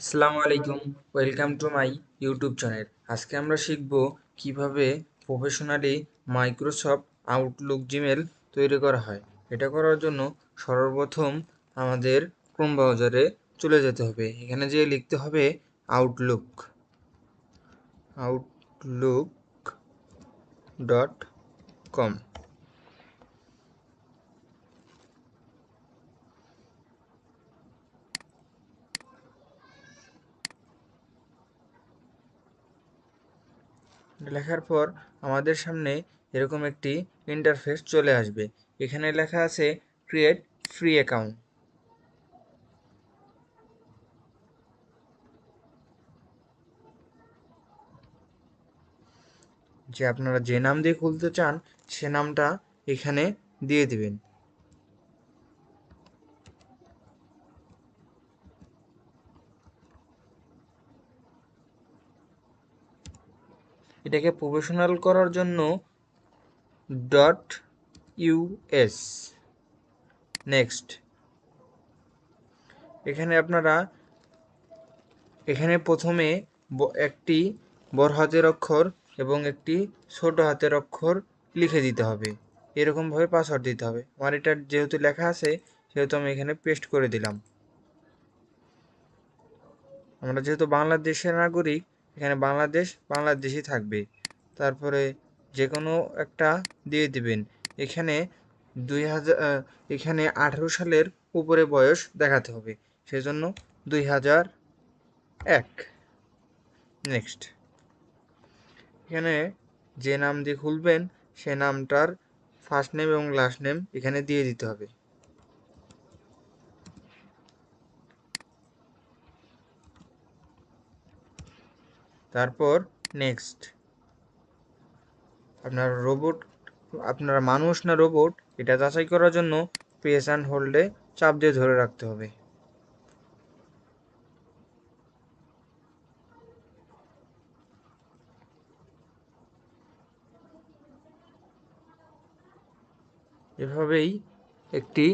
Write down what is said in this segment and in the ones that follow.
আসসালামু আলাইকুম, welcome to my YouTube channel. আজকে আমরা শিখব কিভাবে প্রফেশনালি মাইক্রোসফট আউটলুক জিমেল তৈরি করা হয়। এটা করার জন্য সর্বপ্রথম আমাদের ক্রোম ব্রাউজারে চলে যেতে হবে। এখানে যেয়ে লিখতে হবে আউটলুক আউটলুক ডট কম। লেখার পর আমাদের সামনে এরকম একটি ইন্টারফেস চলে আসবে। এখানে লেখা আছে ক্রিয়েট ফ্রি অ্যাকাউন্ট। যে আপনারা যে নাম দিয়ে খুলতে চান সে নামটা এখানে দিয়ে দিবেন। এটাকে প্রফেশনাল করার জন্য ডট ইউএস নেক্সট। এখানে প্রথমে একটি বড় হাতের অক্ষর এবং একটি ছোট হাতের অক্ষর লিখে দিতে হবে। এরকমভাবে পাসওয়ার্ড দিতে হবে। আমার এটা যেহেতু লেখা আছে সেহেতু আমি এখানে পেস্ট করে দিলাম। আমরা যেহেতু বাংলাদেশের নাগরিক, এখানে বাংলাদেশই থাকবে। তারপরে যে কোনো একটা দিয়ে দিবেন। এখানে 18 সালের উপরে বয়স দেখাতে হবে, সেজন্য 2001। নেক্সট। এখানে যে নাম দিয়ে খুলবেন সে নামটার ফার্স্ট নেম এবং লাস্ট নেম এখানে দিয়ে দিতে হবে। তারপর নেক্সট। আপনারা মানুষ না রোবট এটা যাচাই করার জন্য প্রেস অ্যান্ড হোল্ডে চাপ দিয়ে ধরে রাখতে হবে। এভাবেই একটি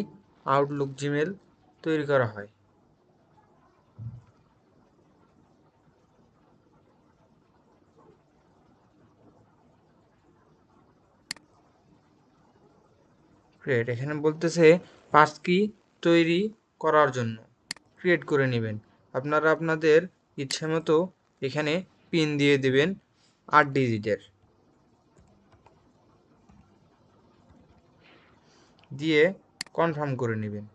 আউটলুক জিমেল তৈরি করা হয়। ক্রিয়েট এখানে বলতেছে পাস কি তৈরি করার জন্য ক্রিয়েট করে নেবেন। আপনারা আপনাদের ইচ্ছে মতো এখানে পিন দিয়ে দেবেন 8 ডিজিটের, দিয়ে কনফার্ম করে নেবেন।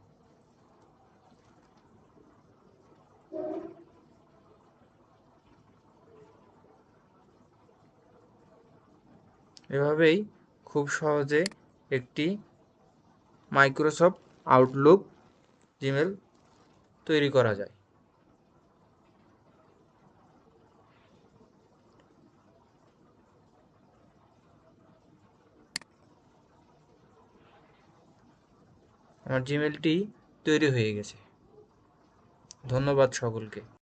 এভাবেই খুব সহজে একটি মাইক্রোসফট আউটলুক জিমেল তৈরি করা যায়। আমার জিমেলটি তৈরি হয়ে গেছে। ধন্যবাদ সকলকে।